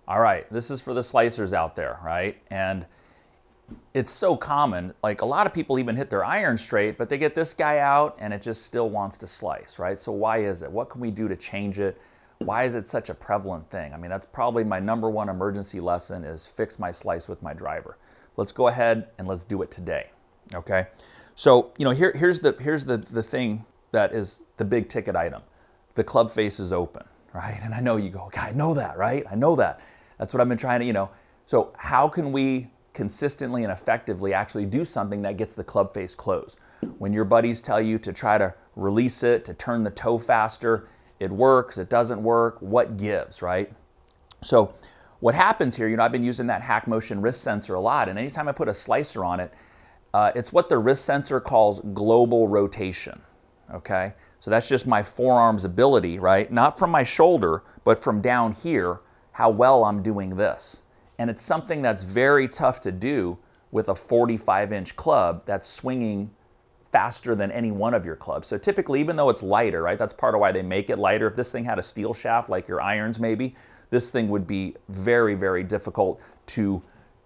All right, this is for the slicers out there, right? And it's so common, like a lot of people even hit their iron straight, but they get this guy out and it just still wants to slice, right? So why is it? What can we do to change it? Why is it such a prevalent thing? I mean, that's probably my #1 emergency lesson is fix my slice with my driver. Let's go ahead and let's do it today, okay? So, you know, here's the thing that is the big ticket item. The club face is open, right? And I know you go, God, I know that, right? I know that. That's what I've been trying to, you know. So how can we consistently and effectively actually do something that gets the club face closed? When your buddies tell you to try to release it, to turn the toe faster, it works, it doesn't work, what gives, right? So what happens here, you know, I've been using that Hack Motion wrist sensor a lot, and anytime I put a slicer on it, it's what the wrist sensor calls global rotation, okay? So that's just my forearm's ability, right? Not from my shoulder, but from down here, how well I'm doing this. And it's something that's very tough to do with a 45-inch club that's swinging faster than any one of your clubs. So typically, even though it's lighter, right, that's part of why they make it lighter. If this thing had a steel shaft like your irons maybe, this thing would be very, very difficult to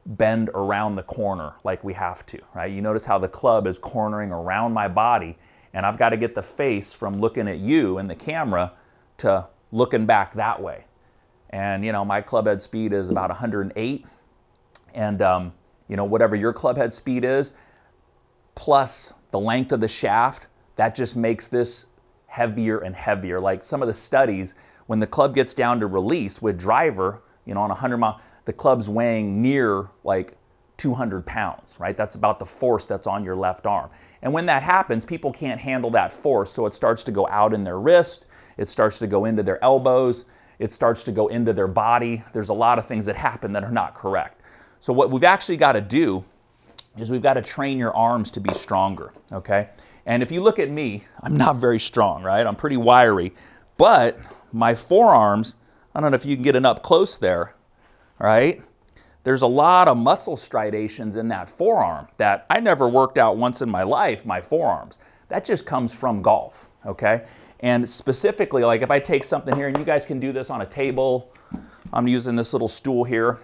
bend around the corner like we have to, right? You notice how the club is cornering around my body, and I've got to get the face from looking at you in the camera to looking back that way. And, you know, my club head speed is about 108. And, you know, whatever your club head speed is, plus the length of the shaft, that just makes this heavier and heavier. Like some of the studies, when the club gets down to release with driver, you know, on 100 mile, the club's weighing near like 200 pounds, right? That's about the force that's on your left arm. And when that happens, people can't handle that force, so it starts to go out in their wrist, it starts to go into their elbows, it starts to go into their body. There's a lot of things that happen that are not correct. So what we've actually got to do is we've got to train your arms to be stronger, okay? And if you look at me, I'm not very strong, right? I'm pretty wiry, but my forearms, I don't know if you can get an up close there, right? There's a lot of muscle striations in that forearm that I never worked out once in my life, my forearms. That just comes from golf, okay? And specifically, like if I take something here, and you guys can do this on a table, I'm using this little stool here,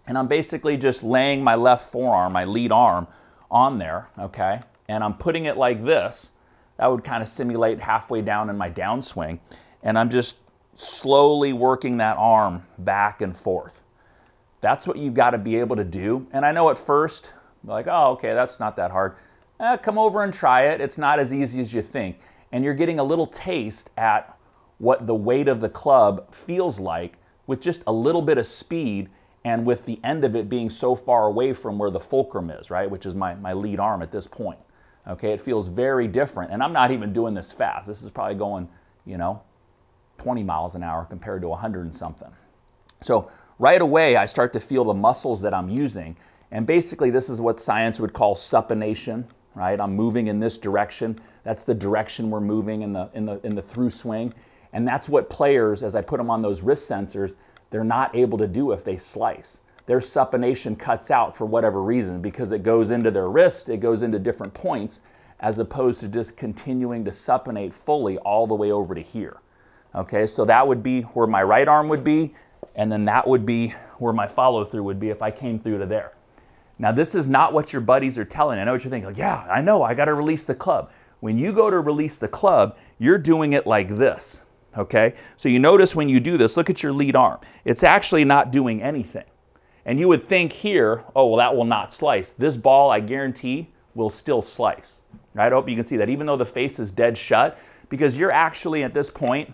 and I'm basically just laying my left forearm, my lead arm, on there, okay? And I'm putting it like this. That would kind of simulate halfway down in my downswing. And I'm just slowly working that arm back and forth. That's what you've got to be able to do. And I know at first, like, oh, okay, that's not that hard. Come over and try it. It's not as easy as you think. And you're getting a little taste at what the weight of the club feels like with just a little bit of speed and with the end of it being so far away from where the fulcrum is, right, which is my lead arm at this point. Okay, it feels very different. And I'm not even doing this fast. This is probably going, you know, 20 miles an hour compared to 100 and something. So right away, I start to feel the muscles that I'm using. And basically, this is what science would call supination, right? I'm moving in this direction. That's the direction we're moving in the through swing. And that's what players, as I put them on those wrist sensors, they're not able to do if they slice. Their supination cuts out for whatever reason because it goes into their wrist, it goes into different points, as opposed to just continuing to supinate fully all the way over to here. Okay, so that would be where my right arm would be, and then that would be where my follow through would be if I came through to there. Now this is not what your buddies are telling you. I know what you're thinking, like, yeah, I know, I gotta release the club. When you go to release the club, you're doing it like this, okay? So you notice when you do this, look at your lead arm. It's actually not doing anything. And you would think here, oh, well, that will not slice. This ball, I guarantee, will still slice, right? I hope you can see that, even though the face is dead shut, because you're actually, at this point,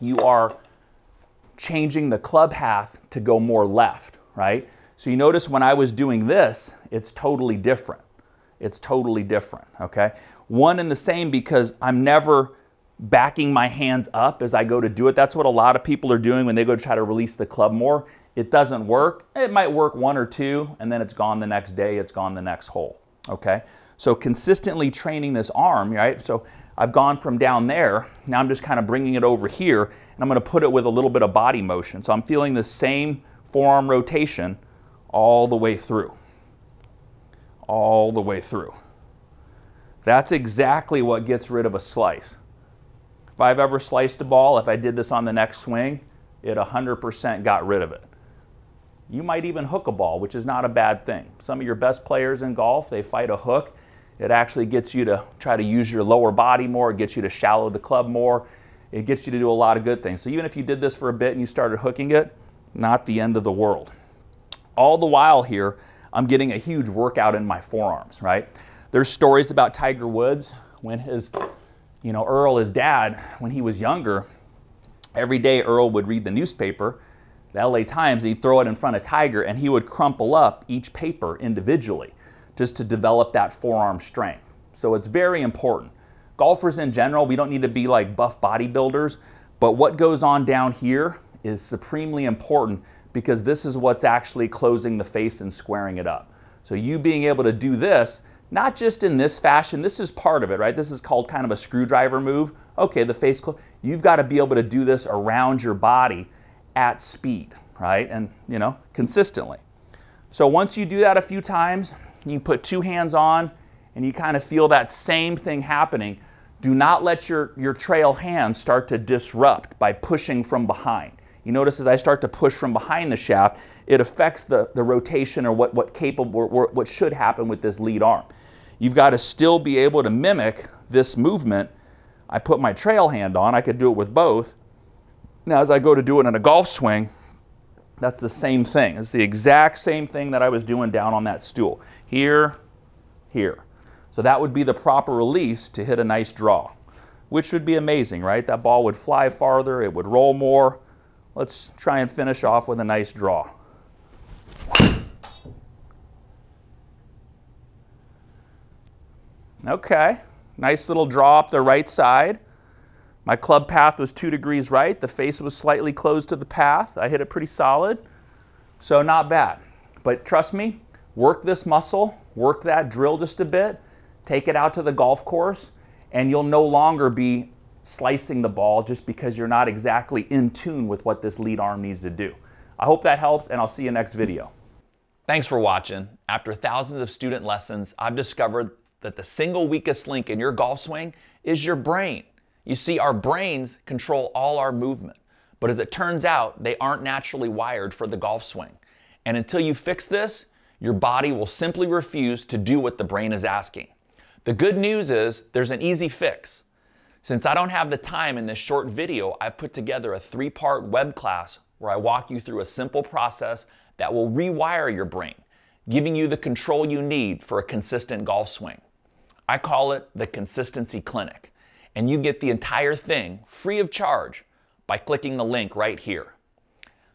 you are changing the club path to go more left, right? So you notice when I was doing this, it's totally different. It's totally different, okay? One and the same because I'm never backing my hands up as I go to do it. That's what a lot of people are doing when they go to try to release the club more. It doesn't work. It might work one or two, and then it's gone the next day, it's gone the next hole, okay? So consistently training this arm, right? So I've gone from down there, now I'm just kind of bringing it over here, and I'm gonna put it with a little bit of body motion. So I'm feeling the same forearm rotation all the way through. All the way through. That's exactly what gets rid of a slice. If I've ever sliced a ball, if I did this on the next swing, it 100% got rid of it. You might even hook a ball, which is not a bad thing. Some of your best players in golf, they fight a hook. It actually gets you to try to use your lower body more. It gets you to shallow the club more. It gets you to do a lot of good things. So even if you did this for a bit and you started hooking it, not the end of the world. All the while here, I'm getting a huge workout in my forearms, right? There's stories about Tiger Woods when his, Earl, his dad, when he was younger, every day Earl would read the newspaper, the LA Times, and he'd throw it in front of Tiger and he would crumple up each paper individually just to develop that forearm strength. So it's very important. Golfers in general, we don't need to be like buff bodybuilders, but what goes on down here is supremely important because this is what's actually closing the face and squaring it up. So you being able to do this, not just in this fashion, this is part of it, right? This is called kind of a screwdriver move. Okay, the face close. You've got to be able to do this around your body at speed, right? And, consistently. So once you do that a few times, you put two hands on and you kind of feel that same thing happening. Do not let your trail hand start to disrupt by pushing from behind. You notice as I start to push from behind the shaft, it affects the rotation or what should happen with this lead arm. You've got to still be able to mimic this movement. I put my trail hand on, I could do it with both. Now as I go to do it in a golf swing, that's the same thing. It's the exact same thing that I was doing down on that stool. Here, here. So that would be the proper release to hit a nice draw, which would be amazing, right? That ball would fly farther, it would roll more. Let's try and finish off with a nice draw. Okay, nice little draw up the right side. My club path was 2 degrees right. The face was slightly closed to the path. I hit it pretty solid, so not bad. But trust me, work this muscle, work that drill just a bit, take it out to the golf course, and you'll no longer be slicing the ball just because you're not exactly in tune with what this lead arm needs to do. I hope that helps, and I'll see you next video. Thanks for watching. After thousands of student lessons, I've discovered that the single weakest link in your golf swing is your brain. You see, our brains control all our movement, but as it turns out, they aren't naturally wired for the golf swing. And until you fix this, your body will simply refuse to do what the brain is asking. The good news is there's an easy fix. Since I don't have the time in this short video, I've put together a 3-part web class where I walk you through a simple process that will rewire your brain, giving you the control you need for a consistent golf swing. I call it the Consistency Clinic, and you get the entire thing free of charge by clicking the link right here.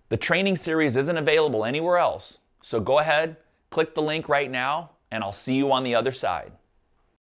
The training series isn't available anywhere else, so go ahead, click the link right now, and I'll see you on the other side.